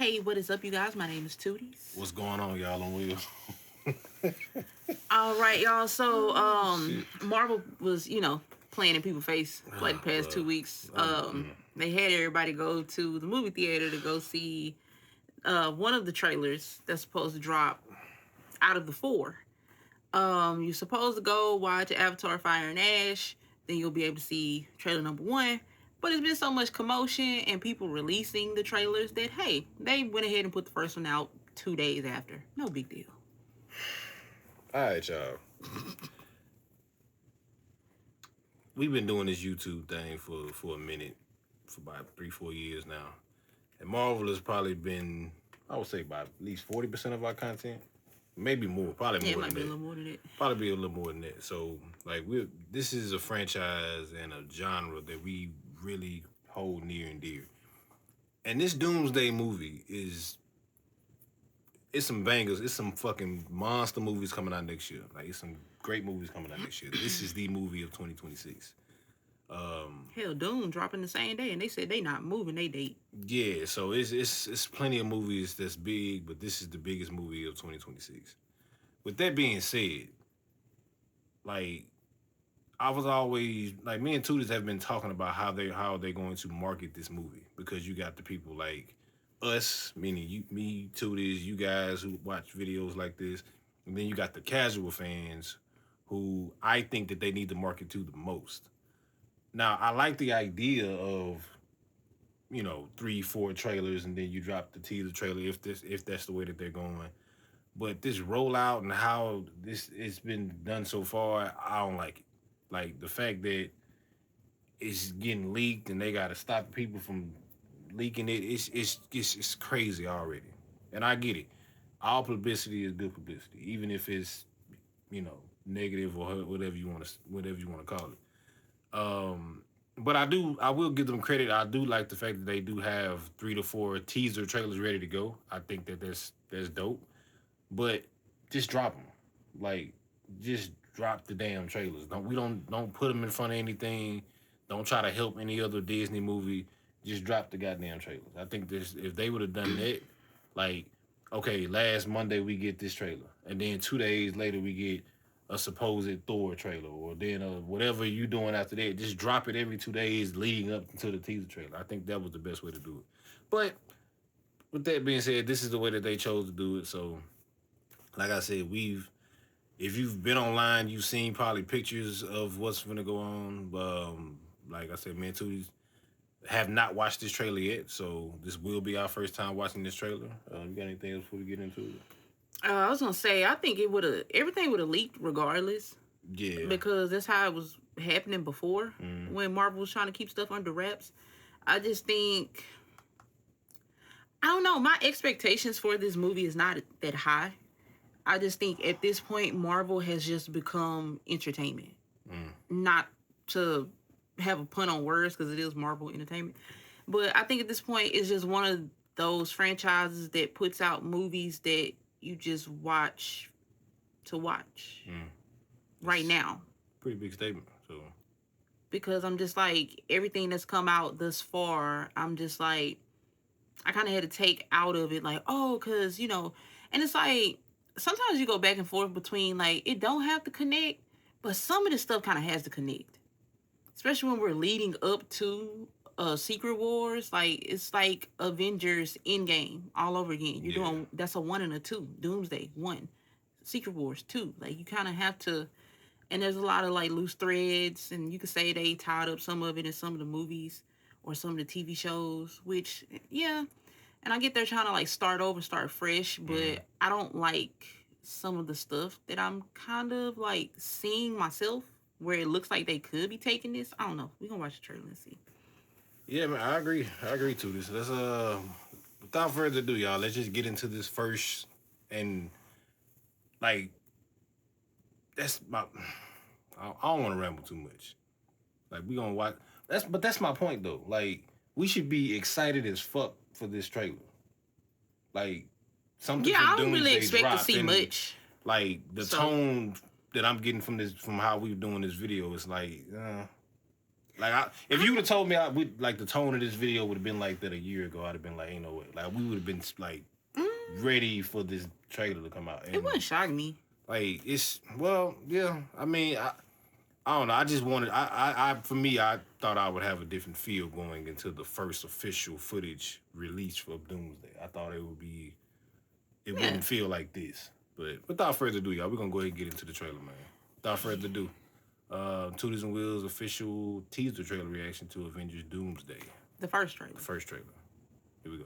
Hey, what is up, you guys? My name is Tooties. What's going on, y'all? On Wheel. All right, y'all. So, Marvel was, playing in people's face like the past 2 weeks. They had everybody go to the movie theater to go see one of the trailers that's supposed to drop out of the four. You're supposed to go watch Avatar: Fire and Ash. Then you'll be able to see trailer number 1. But it's been so much commotion and people releasing the trailers that, hey, they went ahead and put the first one out 2 days after. No big deal. All right, y'all. We've been doing this YouTube thing for a minute, for about 3-4 years now. And Marvel has probably been, I would say, about at least 40% of our content. Maybe more, probably more than that. It might be a little more than that. Probably be a little more than that. So, like, this is a franchise and a genre that we really hold near and dear. And this Doomsday movie it's some bangers. It's some fucking monster movies coming out next year. Like, it's some great movies coming out next year. This is the movie of 2026. Hell, Doom dropping the same day, and they said they not moving they date. Yeah, so it's plenty of movies that's big, but this is the biggest movie of 2026. With that being said, like, I was always, like, me and Tooties have been talking about how they're going to market this movie, because you got the people like us, meaning you, me, Tooties, you guys who watch videos like this, and then you got the casual fans who I think that they need to market to the most. Now, I like the idea of, 3-4 trailers, and then you drop the teaser trailer if that's the way that they're going. But this rollout and how it's been done so far, I don't like it. Like, the fact that it's getting leaked and they got to stop people from leaking it, it's crazy already. And I get it. All publicity is good publicity, even if it's, negative or whatever you want to call it. But I will give them credit. I do like the fact that they do have 3 to 4 teaser trailers ready to go. I think that that's dope. But just drop them. Like, just drop the damn trailers. Don't put them in front of anything. Don't try to help any other Disney movie. Just drop the goddamn trailers. I think if they would have done that, like, okay, last Monday we get this trailer, and then 2 days later we get a supposed Thor trailer, or then whatever you doing after that, just drop it every 2 days leading up to the teaser trailer. I think that was the best way to do it. But with that being said, this is the way that they chose to do it. So, like I said, if you've been online, you've seen probably pictures of what's going to go on. Like I said, me and Tooties have not watched this trailer yet, so this will be our first time watching this trailer. You got anything else before we get into it? I was gonna say, I think everything would have leaked regardless. Yeah. Because that's how it was happening before, when Marvel was trying to keep stuff under wraps. I just think, I don't know, my expectations for this movie is not that high. I just think at this point, Marvel has just become entertainment. Not to have a pun on words, because it is Marvel Entertainment. But I think at this point, it's just one of those franchises that puts out movies that you just watch to watch right now. Pretty big statement. So, because I'm just like, everything that's come out thus far, I'm just like, I kind of had to take out of it, like, oh, because, and it's like, sometimes you go back and forth between, like, it don't have to connect, but some of this stuff kind of has to connect. Especially when we're leading up to Secret Wars. Like, it's like Avengers Endgame all over again. You're doing, that's a 1 and a 2. Doomsday, 1. Secret Wars, 2. Like, you kind of have to, and there's a lot of, like, loose threads, and you could say they tied up some of it in some of the movies or some of the TV shows, which, yeah. And I get they're trying to, like, start over, start fresh, but I don't like some of the stuff that I'm kind of, like, seeing myself, where it looks like they could be taking this. I don't know. We're going to watch the trailer and see. Yeah, man, I agree to this. Let's, without further ado, y'all, let's just get into this first. And, like, that's my, I don't want to ramble too much. Like, we going to watch, that's my point, though. Like, we should be excited as fuck for this trailer. Like, something I don't really Doomsday expect to see much. Like, the tone that I'm getting from how we're doing this video is like, Like, if you would have told me I would like the tone of this video would have been like that a year ago, I'd have been like, ain't no way. Like, we would have been like ready for this trailer to come out. And It wouldn't shock me. like, it's yeah. I mean, I don't know. I just wanted. For me, I thought I would have a different feel going into the first official footage release for Doomsday. I thought it would be. It wouldn't feel like this. But without further ado, y'all, we're gonna go ahead and get into the trailer, man. Without further ado, Tooties and Wheels official teaser trailer reaction to Avengers Doomsday. The first trailer. The first trailer. Here we go.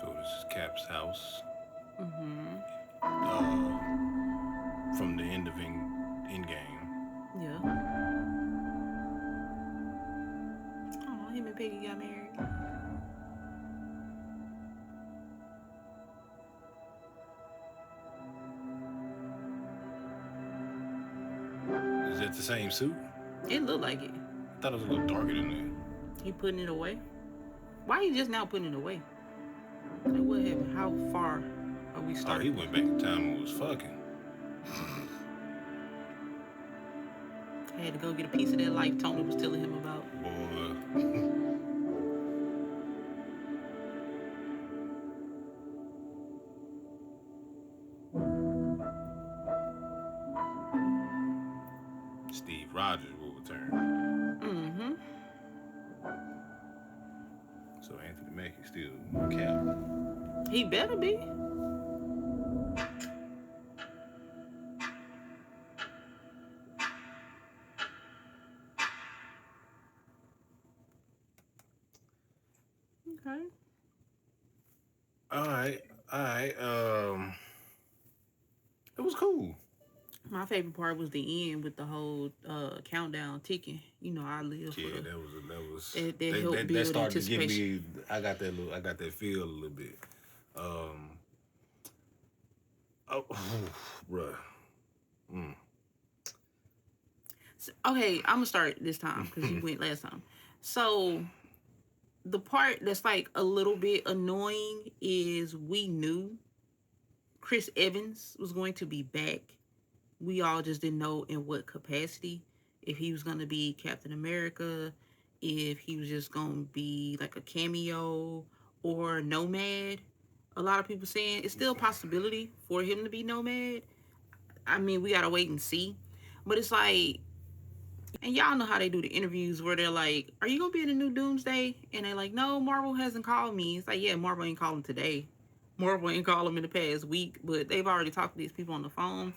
So this is Cap's house. From the end of Endgame. Yeah. Oh, him and Peggy got married. Is that the same suit? It looked like it. I thought it was a little darker than that. He putting it away. Why you just now putting it away? Like, what happened? How far are we Oh, starting? he went back in time and was fucking. I had to go get a piece of that life Tony was telling him about. Boy. Steve Rodgers will return. Mm-hmm. So Anthony Mackie still Cap. He better be. Okay. All right. It was cool. My favorite part was the end with the whole countdown ticking. You know, I live Yeah, for that was that helped build started to give anticipation. me. I got that feel a little bit. Bruh. Okay, I'm gonna start this time because you went last time. So the part that's like a little bit annoying is we knew Chris Evans was going to be back. We all just didn't know in what capacity. If he was gonna be Captain America, if he was just gonna be like a cameo or Nomad. A lot of people saying it's still a possibility for him to be Nomad. I mean, we gotta wait and see. But it's like, and y'all know how they do the interviews where they're like, "Are you gonna be in the new Doomsday?" And they're like, "No, Marvel hasn't called me." It's like, yeah, Marvel ain't called him today. Marvel ain't called him in the past week, but they've already talked to these people on the phone.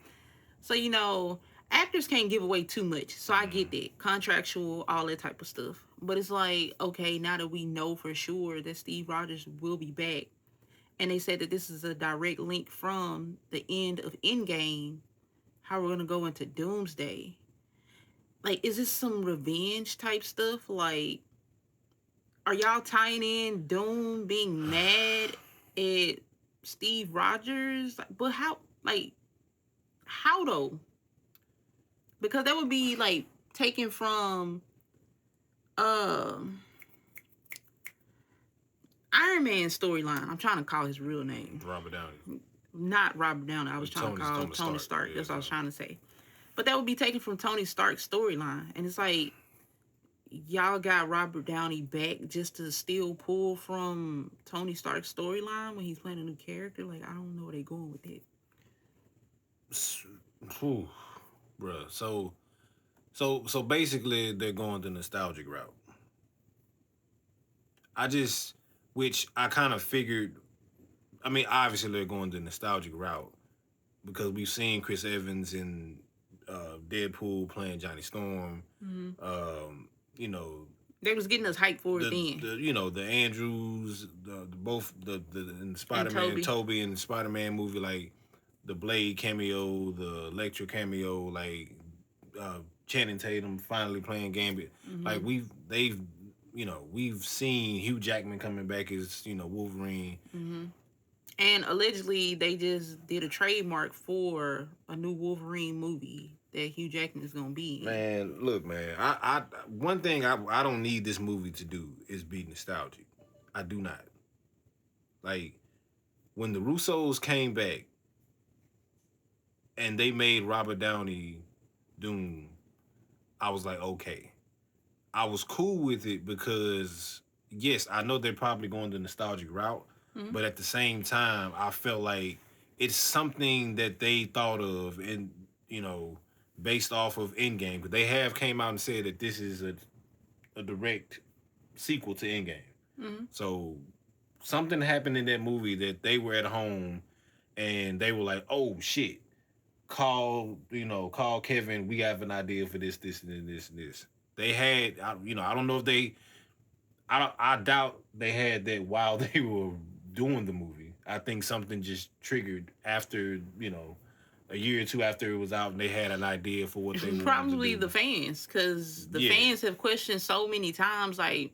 So, you know, actors can't give away too much. So I get that. Contractual, all that type of stuff. But it's like, okay, now that we know for sure that Steve Rogers will be back, and they said that this is a direct link from the end of Endgame, how we're going to go into Doomsday. Like, is this some revenge type stuff? Like, are y'all tying in Doom being mad at Steve Rogers? But how though? Because that would be like taken from Iron Man's storyline. I'm trying to call his real name. Robert Downey. Not Robert Downey. I was trying to call Tony Stark. Yeah, that's what I was trying to say. But that would be taken from Tony Stark's storyline. And it's like, y'all got Robert Downey back just to still pull from Tony Stark's storyline when he's playing a new character. Like, I don't know where they going with that. Whew, bruh. So basically, they're going the nostalgic route. Which I kind of figured. I mean, obviously they're going the nostalgic route because we've seen Chris Evans in Deadpool playing Johnny Storm. You know, they was getting us hyped for it then. The Andrews, both in the Spider-Man, Toby in the Spider-Man movie, like the Blade cameo, the Electro cameo, like Channing Tatum finally playing Gambit. Like we've seen Hugh Jackman coming back as Wolverine. And allegedly, they just did a trademark for a new Wolverine movie that Hugh Jackman is gonna be in. Man, look, man. One thing I don't need this movie to do is be nostalgic. I do not. Like, when the Russos came back and they made Robert Downey Doom, I was like, okay. I was cool with it because yes, I know they're probably going the nostalgic route, Mhm. but at the same time, I felt like it's something that they thought of and you know, based off of Endgame. Because they have came out and said that this is a direct sequel to Endgame. Mhm. So something happened in that movie that they were at home and they were like, "Oh shit, call Kevin. We have an idea for this, and this, and this." They had, I don't know if I doubt they had that while they were doing the movie. I think something just triggered after, a year or two after it was out, and they had an idea for what they wanted to Probably do. the fans, because the Yeah, fans have questioned so many times, like,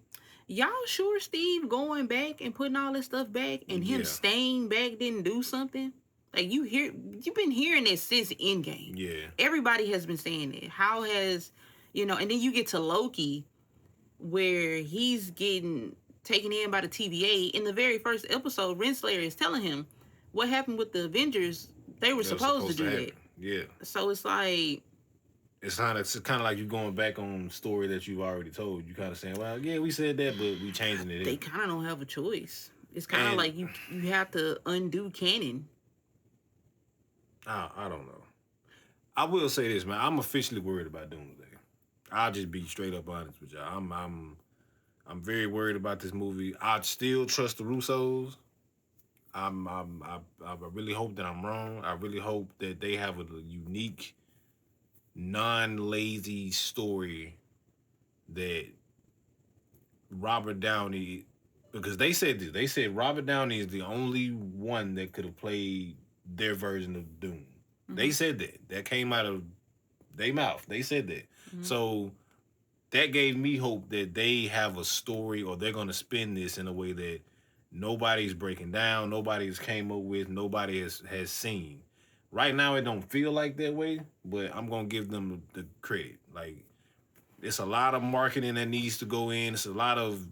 y'all sure Steve going back and putting all this stuff back and him yeah, staying back didn't do something? Like, you've been hearing this since Endgame. yeah, Everybody has been saying it. How has, and then you get to Loki, where he's getting taken in by the TVA. In the very first episode, Renslayer is telling him what happened with the Avengers. They were that was supposed to supposed to do happen. that. Yeah, So it's like, it's kind of like you going back on story that you've already told. You kind of saying, well, yeah, we said that, but we changing it they in. kind of don't have a choice. It's kind of And like you have to undo canon. I don't know. I will say this, man. I'm officially worried about Doomsday. I'll just be straight up honest with y'all. I'm very worried about this movie. I still trust the Russos. I really hope that I'm wrong. I really hope that they have a unique, non-lazy story that Robert Downey, because they said this. They said Robert Downey is the only one that could have played their version of Doom. Mm-hmm. They said that. That came out of their mouth. They said that. Mm-hmm. So that gave me hope that they have a story or they're gonna spin this in a way that nobody's breaking down, nobody's came up with, nobody has seen. Right now it don't feel like that way, but I'm gonna give them the credit. Like it's a lot of marketing that needs to go in. It's a lot of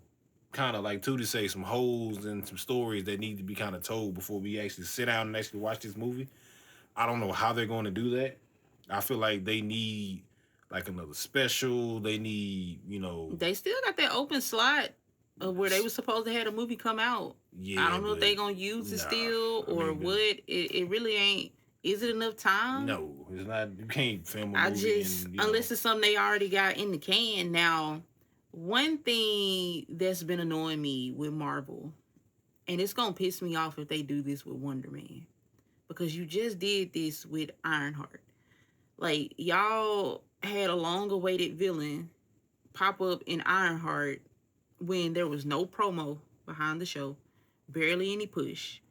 kind of like Tootie say, some holes and some stories that need to be kind of told before we actually sit down and actually watch this movie. I don't know how they're going to do that. I feel like they need like another special. They need, They still got that open slot of where they were supposed to have a movie come out. I yeah, don't know if but they gonna use it nah. still I or mean, what. It really ain't. Is it enough time? no, it's not. You can't film a I movie just, and unless it's something they already got in the can. Now, one thing that's been annoying me with Marvel, and it's gonna piss me off if they do this with Wonder Man, because you just did this with Ironheart. Like, y'all had a long awaited villain pop up in Ironheart when there was no promo behind the show, barely any push.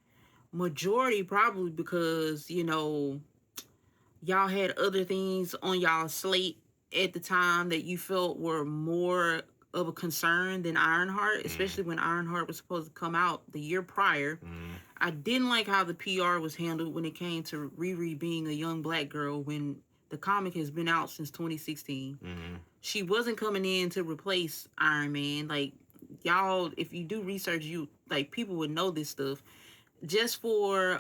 Majority probably because, y'all had other things on y'all slate at the time that you felt were more of a concern than Ironheart, especially when Ironheart was supposed to come out the year prior. I didn't like how the PR was handled when it came to Riri being a young black girl when the comic has been out since 2016. She wasn't coming in to replace Iron Man. Like, y'all, if you do research, you like people would know this stuff. Just for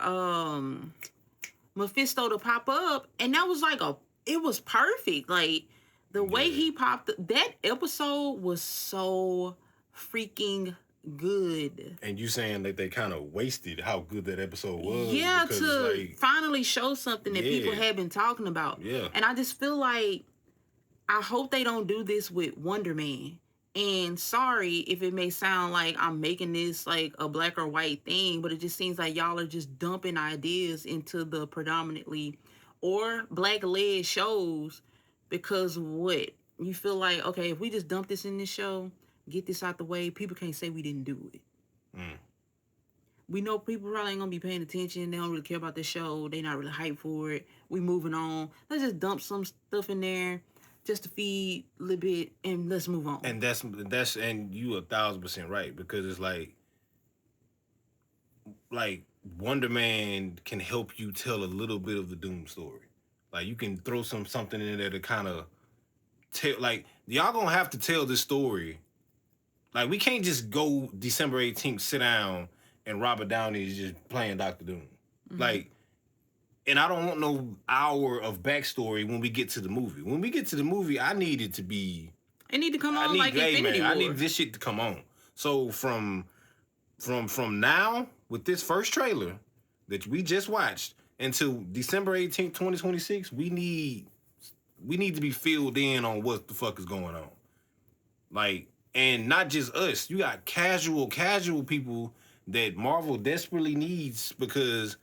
Mephisto to pop up, and that was like it was perfect. Like the way yeah. he popped, that episode was so freaking good. And you saying that they kind of wasted how good that episode was Yeah, because it's to like, finally show something that people yeah, have been talking about. yeah, And I just feel like I hope they don't do this with Wonder Man. And sorry if it may sound like I'm making this like a black or white thing, but it just seems like y'all are just dumping ideas into the predominantly or black led shows because what? You feel like, okay, if we just dump this in this show, get this out the way, people can't say we didn't do it. We know people probably ain't gonna be paying attention. They don't really care about the show. They not really hyped for it. We moving on. Let's just dump some stuff in there just to feed a little bit and let's move on. and that's and you 1,000% right because it's like Wonder Man can help you tell a little bit of the Doom story. Like you can throw something in there to kind of tell. Like y'all gonna have to tell this story. Like we can't just go December 18th, sit down and Robert Downey is just playing Doctor Doom. Mm-hmm. Like, and I don't want no hour of backstory when we get to the movie. When we get to the movie, I need it to be. It need to come I on need, like hey Infinity man, I War. need this shit to come on. So from now with this first trailer that we just watched until December 18th, 2026, we need to be filled in on what the fuck is going on. Like, and not just us. You got casual people that Marvel desperately needs because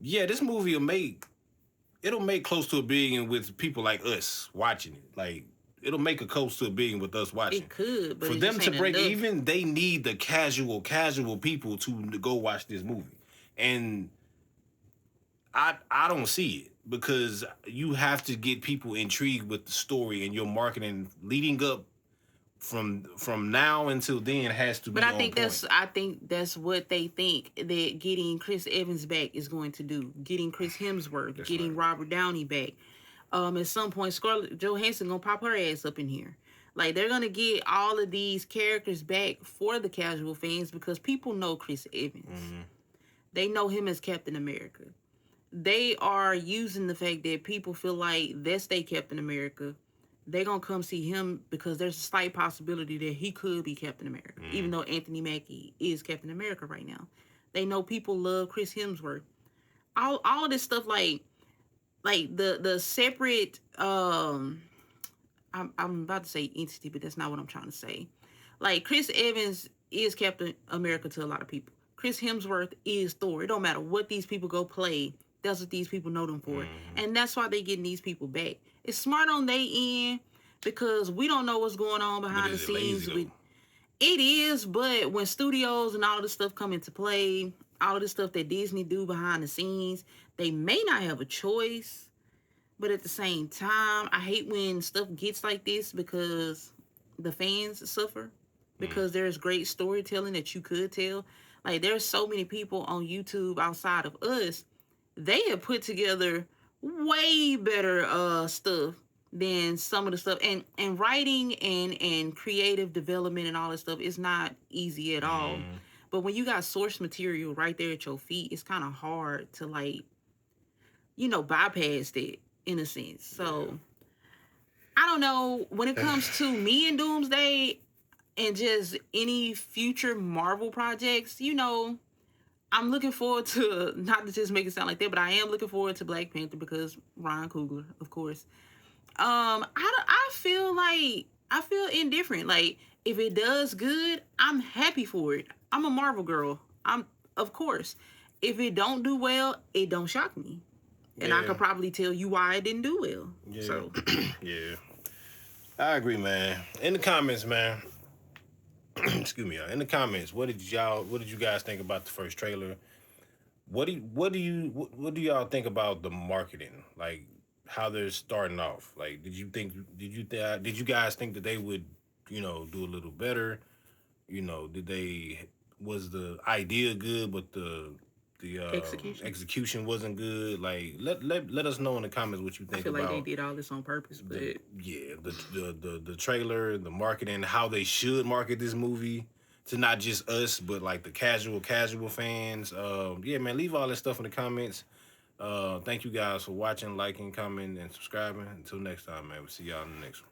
yeah, this movie it'll make close to $1 billion with people like us watching it. Like it'll make a close to $1 billion with us watching. It could, but For it them just to ain't break enough. even, they need the casual people to go watch this movie. And I don't see it because you have to get people intrigued with the story and your marketing leading up from now until then has to be But I on think point. that's what they think that getting Chris Evans back is going to do. Getting Chris Hemsworth, That's getting right. Robert Downey back. At some point, Scarlett Johansson gonna pop her ass up in here. Like they're gonna get all of these characters back for the casual fans because people know Chris Evans. Mm-hmm. They know him as Captain America. They are using the fact that people feel like that's they Captain America. They gonna come see him because there's a slight possibility that he could be Captain America, even though Anthony Mackie is Captain America right now. They know people love Chris Hemsworth. All of this stuff like the separate I'm about to say entity, but that's not what I'm trying to say. Like Chris Evans is Captain America to a lot of people. Chris Hemsworth is Thor. It don't matter what these people go play. That's what these people know them for. And that's why they getting these people back. It's smart on their end because we don't know what's going on But behind the is it lazy scenes. though? It is, but when studios and all this stuff come into play, all of this stuff that Disney do behind the scenes, they may not have a choice. But at the same time, I hate when stuff gets like this because the fans suffer because there's great storytelling that you could tell. Like there's so many people on YouTube outside of us, they have put together way better stuff than some of the stuff and writing and creative development and all this stuff is not easy at all. But when you got source material right there at your feet, it's kind of hard to like bypass it in a sense. So I don't know when it comes to me and Doomsday and just any future Marvel projects. I'm looking forward to not to just make it sound like that, but I am looking forward to Black Panther because Ryan Coogler, of course. I feel indifferent. Like if it does good, I'm happy for it. I'm a Marvel girl. I'm of course. If it don't do well, it don't shock me. And I Yeah. could probably tell you why it didn't do well. Yeah. So Yeah. I agree, man. In the comments, man. Excuse me, y'all. In the comments, what did you guys think about the first trailer? What do y'all think about the marketing? Like how they're starting off? Like did you guys think that they would, do a little better? Was the idea good but the execution. execution wasn't good? Like let us know in the comments what you I think feel like they about did all this on purpose, but the trailer, the marketing, how they should market this movie to not just us, but like the casual fans. Yeah, man, leave all that stuff in the comments. Thank you guys for watching, liking, commenting, and subscribing. Until next time, man. We'll see y'all in the next one.